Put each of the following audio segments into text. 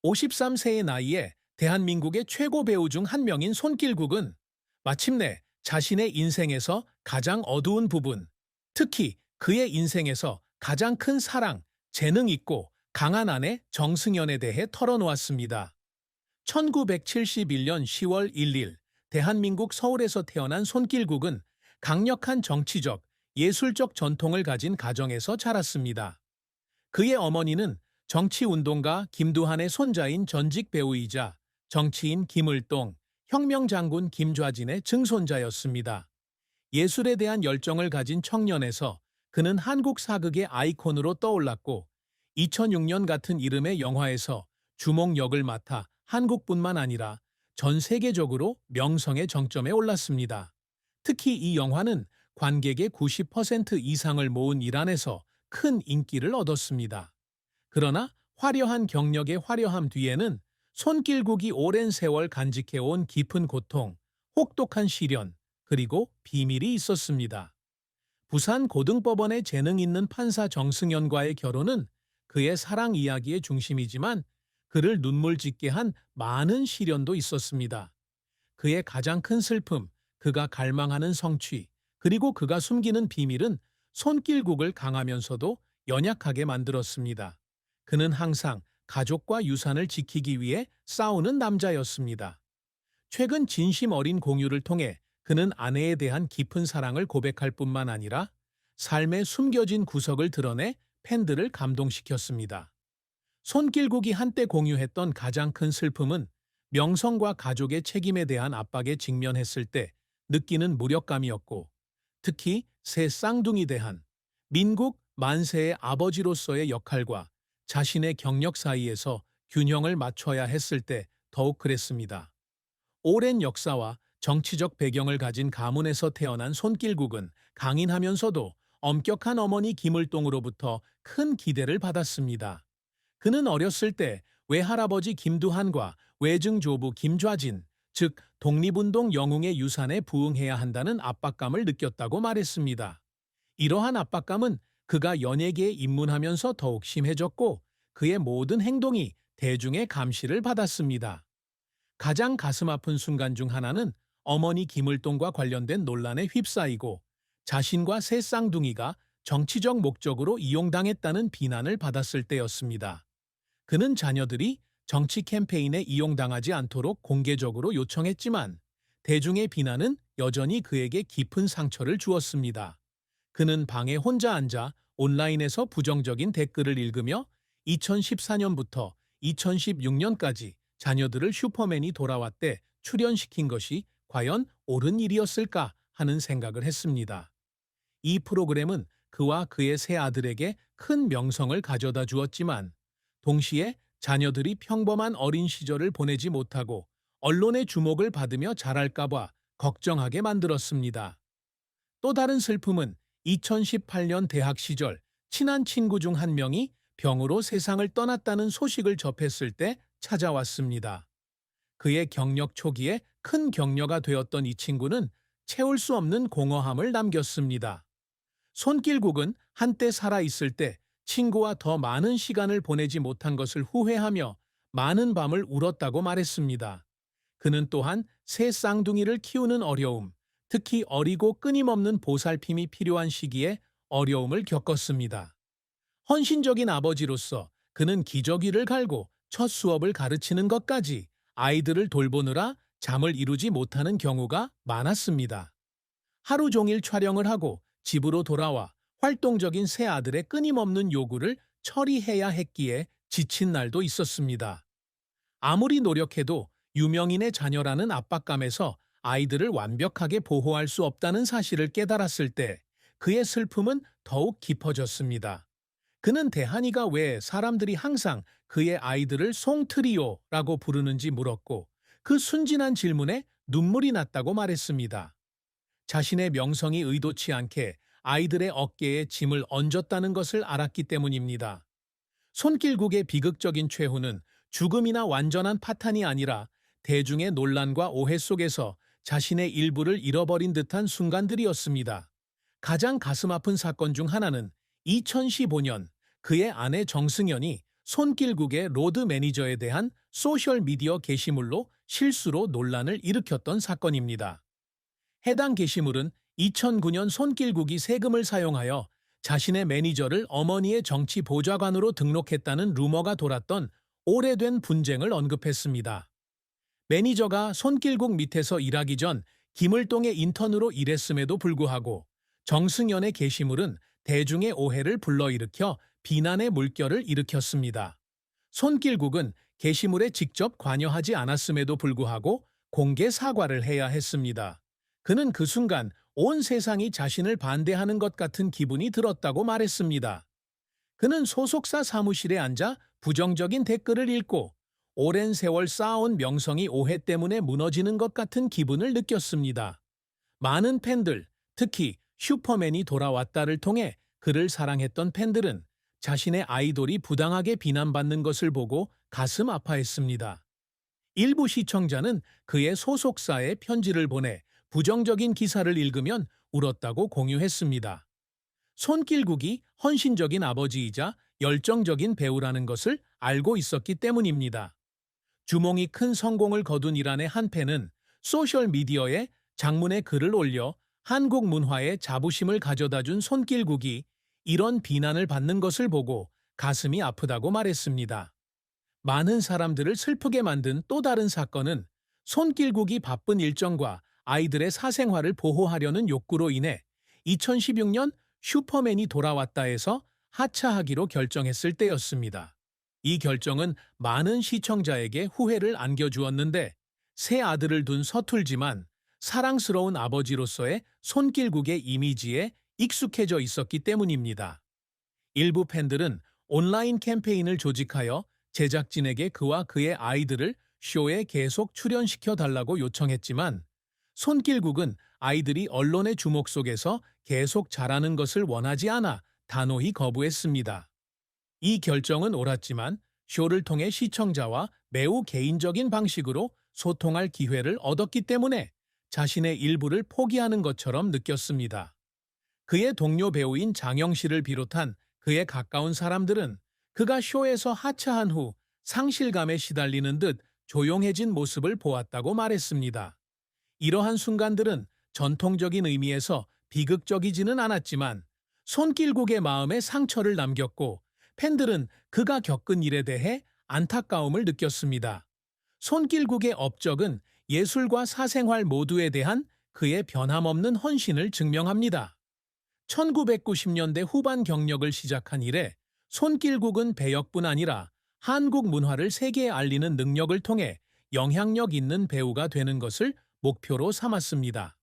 53세의 나이에 대한민국의 최고 배우 중 한 명인 손길국은 마침내 자신의 인생에서 가장 어두운 부분, 특히 그의 인생에서 가장 큰 사랑, 재능 있고 강한 아내 정승연에 대해 털어놓았습니다. 1971년 10월 1일 대한민국 서울에서 태어난 손길국은 강력한 정치적, 예술적 전통을 가진 가정에서 자랐습니다. 그의 어머니는 정치운동가 김두한의 손자인 전직 배우이자 정치인 김을동, 혁명장군 김좌진의 증손자였습니다. 예술에 대한 열정을 가진 청년에서 그는 한국 사극의 아이콘으로 떠올랐고 2006년 같은 이름의 영화에서 주목 역을 맡아 한국뿐만 아니라 전 세계적으로 명성의 정점에 올랐습니다. 특히 이 영화는 관객의 90% 이상을 모은 이란에서 큰 인기를 얻었습니다. 그러나 화려한 경력의 화려함 뒤에는 손길국이 오랜 세월 간직해온 깊은 고통, 혹독한 시련, 그리고 비밀이 있었습니다. 부산 고등법원의 재능 있는 판사 정승연과의 결혼은 그의 사랑 이야기의 중심이지만 그를 눈물 짓게 한 많은 시련도 있었습니다. 그의 가장 큰 슬픔, 그가 갈망하는 성취, 그리고 그가 숨기는 비밀은 손길국을 강하면서도 연약하게 만들었습니다. 그는 항상 가족과 유산을 지키기 위해 싸우는 남자였습니다. 최근 진심 어린 공유를 통해 그는 아내에 대한 깊은 사랑을 고백할 뿐만 아니라 삶의 숨겨진 구석을 드러내 팬들을 감동시켰습니다. 손길국이 한때 공유했던 가장 큰 슬픔은 명성과 가족의 책임에 대한 압박에 직면했을 때 느끼는 무력감이었고, 특히 새 쌍둥이 대한 민국 만세의 아버지로서의 역할과 자신의 경력 사이에서 균형을 맞춰야 했을 때 더욱 그랬습니다. 오랜 역사와 정치적 배경을 가진 가문에서 태어난 손길국은 강인하면서도 엄격한 어머니 김을동으로부터 큰 기대를 받았습니다. 그는 어렸을 때 외할아버지 김두한과 외증조부 김좌진, 즉 독립운동 영웅의 유산에 부응해야 한다는 압박감을 느꼈다고 말했습니다. 이러한 압박감은 그가 연예계에 입문하면서 더욱 심해졌고 그의 모든 행동이 대중의 감시를 받았습니다. 가장 가슴 아픈 순간 중 하나는 어머니 김을동과 관련된 논란에 휩싸이고 자신과 새 쌍둥이가 정치적 목적으로 이용당했다는 비난을 받았을 때였습니다. 그는 자녀들이 정치 캠페인에 이용당하지 않도록 공개적으로 요청했지만 대중의 비난은 여전히 그에게 깊은 상처를 주었습니다. 그는 방에 혼자 앉아 온라인에서 부정적인 댓글을 읽으며 2014년부터 2016년까지 자녀들을 슈퍼맨이 돌아왔대 출연시킨 것이 과연 옳은 일이었을까 하는 생각을 했습니다. 이 프로그램은 그와 그의 세 아들에게 큰 명성을 가져다 주었지만 동시에 자녀들이 평범한 어린 시절을 보내지 못하고 언론의 주목을 받으며 자랄까봐 걱정하게 만들었습니다. 또 다른 슬픔은 2018년 대학 시절 친한 친구 중 한 명이 병으로 세상을 떠났다는 소식을 접했을 때 찾아왔습니다. 그의 경력 초기에 큰 격려가 되었던 이 친구는 채울 수 없는 공허함을 남겼습니다. 손길국은 한때 살아있을 때 친구와 더 많은 시간을 보내지 못한 것을 후회하며 많은 밤을 울었다고 말했습니다. 그는 또한 새 쌍둥이를 키우는 어려움, 특히 어리고 끊임없는 보살핌이 필요한 시기에 어려움을 겪었습니다. 헌신적인 아버지로서 그는 기저귀를 갈고 첫 수업을 가르치는 것까지 아이들을 돌보느라 잠을 이루지 못하는 경우가 많았습니다. 하루 종일 촬영을 하고 집으로 돌아와 활동적인 새 아들의 끊임없는 요구를 처리해야 했기에 지친 날도 있었습니다. 아무리 노력해도 유명인의 자녀라는 압박감에서 아이들을 완벽하게 보호할 수 없다는 사실을 깨달았을 때 그의 슬픔은 더욱 깊어졌습니다. 그는 대한이가 왜 사람들이 항상 그의 아이들을 송트리오라고 부르는지 물었고 그 순진한 질문에 눈물이 났다고 말했습니다. 자신의 명성이 의도치 않게 아이들의 어깨에 짐을 얹었다는 것을 알았기 때문입니다. 손길국의 비극적인 최후는 죽음이나 완전한 파탄이 아니라 대중의 논란과 오해 속에서 자신의 일부를 잃어버린 듯한 순간들이었습니다. 가장 가슴 아픈 사건 중 하나는 2015년 그의 아내 정승연이 손길국의 로드 매니저에 대한 소셜미디어 게시물로 실수로 논란을 일으켰던 사건입니다. 해당 게시물은 2009년 손길국이 세금을 사용하여 자신의 매니저를 어머니의 정치 보좌관으로 등록했다는 루머가 돌았던 오래된 분쟁을 언급했습니다. 매니저가 손길국 밑에서 일하기 전 김을동의 인턴으로 일했음에도 불구하고 정승연의 게시물은 대중의 오해를 불러일으켜 비난의 물결을 일으켰습니다. 손길국은 게시물에 직접 관여하지 않았음에도 불구하고 공개 사과를 해야 했습니다. 그는 그 순간 온 세상이 자신을 반대하는 것 같은 기분이 들었다고 말했습니다. 그는 소속사 사무실에 앉아 부정적인 댓글을 읽고 오랜 세월 쌓아온 명성이 오해 때문에 무너지는 것 같은 기분을 느꼈습니다. 많은 팬들, 특히 슈퍼맨이 돌아왔다를 통해 그를 사랑했던 팬들은 자신의 아이돌이 부당하게 비난받는 것을 보고 가슴 아파했습니다. 일부 시청자는 그의 소속사에 편지를 보내 부정적인 기사를 읽으면 울었다고 공유했습니다. 손길국이 헌신적인 아버지이자 열정적인 배우라는 것을 알고 있었기 때문입니다. 주몽이 큰 성공을 거둔 이란의 한 팬은 소셜미디어에 장문의 글을 올려 한국 문화에 자부심을 가져다준 손길국이 이런 비난을 받는 것을 보고 가슴이 아프다고 말했습니다. 많은 사람들을 슬프게 만든 또 다른 사건은 손길국이 바쁜 일정과 아이들의 사생활을 보호하려는 욕구로 인해 2016년 슈퍼맨이 돌아왔다에서 하차하기로 결정했을 때였습니다. 이 결정은 많은 시청자에게 후회를 안겨주었는데 새 아들을 둔 서툴지만 사랑스러운 아버지로서의 손길국의 이미지에 익숙해져 있었기 때문입니다. 일부 팬들은 온라인 캠페인을 조직하여 제작진에게 그와 그의 아이들을 쇼에 계속 출연시켜 달라고 요청했지만 손길국은 아이들이 언론의 주목 속에서 계속 자라는 것을 원하지 않아 단호히 거부했습니다. 이 결정은 옳았지만 쇼를 통해 시청자와 매우 개인적인 방식으로 소통할 기회를 얻었기 때문에 자신의 일부를 포기하는 것처럼 느꼈습니다. 그의 동료 배우인 장영실을 비롯한 그의 가까운 사람들은 그가 쇼에서 하차한 후 상실감에 시달리는 듯 조용해진 모습을 보았다고 말했습니다. 이러한 순간들은 전통적인 의미에서 비극적이지는 않았지만 손길국의 마음에 상처를 남겼고 팬들은 그가 겪은 일에 대해 안타까움을 느꼈습니다. 손길국의 업적은 예술과 사생활 모두에 대한 그의 변함없는 헌신을 증명합니다. 1990년대 후반 경력을 시작한 이래 손길국은 배역뿐 아니라 한국 문화를 세계에 알리는 능력을 통해 영향력 있는 배우가 되는 것을 목표로 삼았습니다.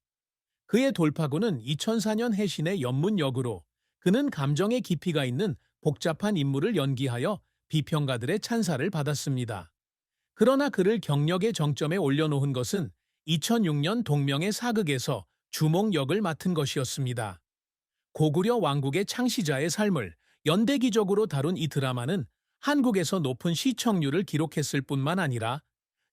그의 돌파구는 2004년 해신의 연문 역으로 그는 감정의 깊이가 있는 복잡한 인물을 연기하여 비평가들의 찬사를 받았습니다. 그러나 그를 경력의 정점에 올려놓은 것은 2006년 동명의 사극에서 주몽 역을 맡은 것이었습니다. 고구려 왕국의 창시자의 삶을 연대기적으로 다룬 이 드라마는 한국에서 높은 시청률을 기록했을 뿐만 아니라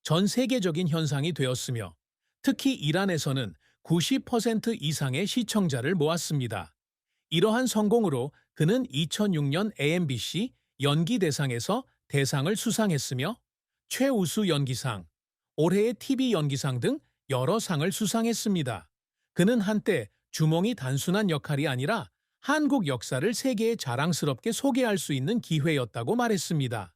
전 세계적인 현상이 되었으며 특히 이란에서는 90% 이상의 시청자를 모았습니다. 이러한 성공으로 그는 2006년 AMBC 연기대상에서 대상을 수상했으며 최우수 연기상, 올해의 TV 연기상 등 여러 상을 수상했습니다. 그는 한때 주몽이 단순한 역할이 아니라 한국 역사를 세계에 자랑스럽게 소개할 수 있는 기회였다고 말했습니다.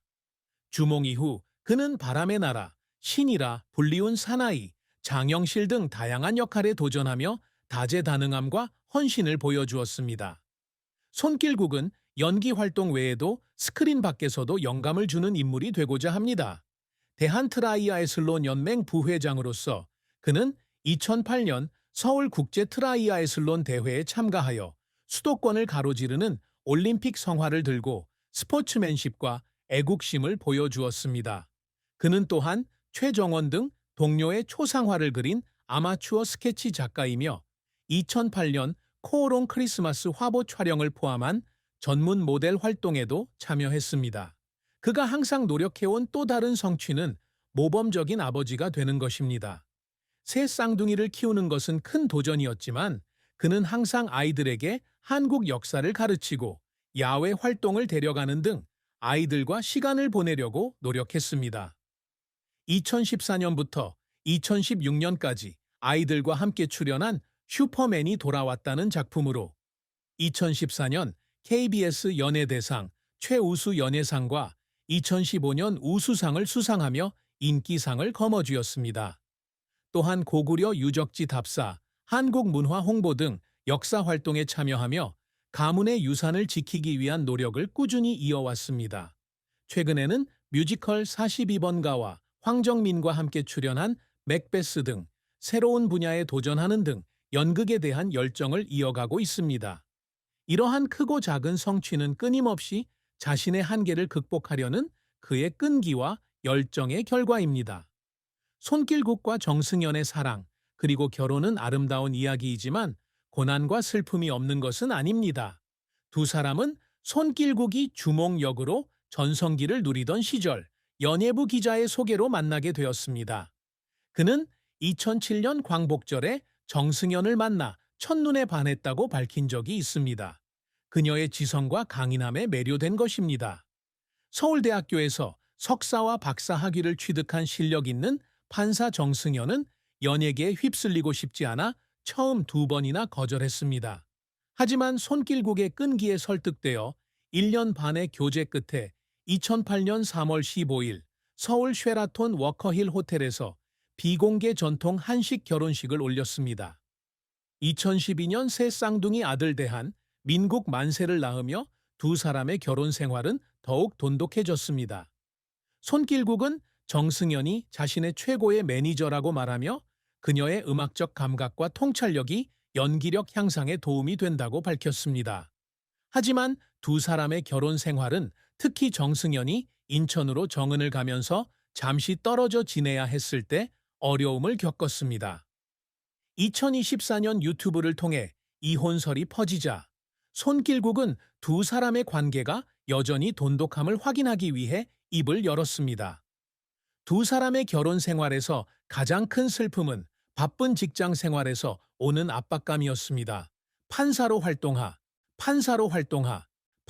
주몽 이후 그는 바람의 나라, 신이라, 불리운 사나이, 장영실 등 다양한 역할에 도전하며 다재다능함과 헌신을 보여주었습니다. 손길국은 연기 활동 외에도 스크린 밖에서도 영감을 주는 인물이 되고자 합니다. 대한트라이아애슬론 연맹 부회장으로서 그는 2008년 서울국제트라이아애슬론 대회에 참가하여 수도권을 가로지르는 올림픽 성화를 들고 스포츠맨십과 애국심을 보여주었습니다. 그는 또한 최정원 등 동료의 초상화를 그린 아마추어 스케치 작가이며 2008년 코오롱 크리스마스 화보 촬영을 포함한 전문 모델 활동에도 참여했습니다. 그가 항상 노력해온 또 다른 성취는 모범적인 아버지가 되는 것입니다. 새 쌍둥이를 키우는 것은 큰 도전이었지만 그는 항상 아이들에게 한국 역사를 가르치고 야외 활동을 데려가는 등 아이들과 시간을 보내려고 노력했습니다. 2014년부터 2016년까지 아이들과 함께 출연한 슈퍼맨이 돌아왔다는 작품으로 2014년 KBS 연예대상 최우수 연예상과 2015년 우수상을 수상하며 인기상을 거머쥐었습니다. 또한 고구려 유적지 답사, 한국문화 홍보 등 역사 활동에 참여하며 가문의 유산을 지키기 위한 노력을 꾸준히 이어왔습니다. 최근에는 뮤지컬 42번가와 황정민과 함께 출연한 맥베스 등 새로운 분야에 도전하는 등 연극에 대한 열정을 이어가고 있습니다. 이러한 크고 작은 성취는 끊임없이 자신의 한계를 극복하려는 그의 끈기와 열정의 결과입니다. 손길국과 정승연의 사랑, 그리고 결혼은 아름다운 이야기이지만 고난과 슬픔이 없는 것은 아닙니다. 두 사람은 손길국이 주몽 역으로 전성기를 누리던 시절 연예부 기자의 소개로 만나게 되었습니다. 그는 2007년 광복절에 정승연을 만나 첫눈에 반했다고 밝힌 적이 있습니다. 그녀의 지성과 강인함에 매료된 것입니다. 서울대학교에서 석사와 박사 학위를 취득한 실력 있는 판사 정승연은 연예계에 휩쓸리고 싶지 않아 처음 2번이나 거절했습니다. 하지만 손길국의 끈기에 설득되어 1년 반의 교제 끝에 2008년 3월 15일 서울 쉐라톤 워커힐 호텔에서 비공개 전통 한식 결혼식을 올렸습니다. 2012년 새 쌍둥이 아들 대한 민국 만세를 낳으며 두 사람의 결혼 생활은 더욱 돈독해졌습니다. 손길국은 정승연이 자신의 최고의 매니저라고 말하며 그녀의 음악적 감각과 통찰력이 연기력 향상에 도움이 된다고 밝혔습니다. 하지만 두 사람의 결혼 생활은 특히 정승연이 인천으로 정은을 가면서 잠시 떨어져 지내야 했을 때 어려움을 겪었습니다. 2024년 유튜브를 통해 이혼설이 퍼지자 손길국은 두 사람의 관계가 여전히 돈독함을 확인하기 위해 입을 열었습니다. 두 사람의 결혼 생활에서 가장 큰 슬픔은 바쁜 직장 생활에서 오는 압박감이었습니다. 판사로 활동하, 판사로 활동하,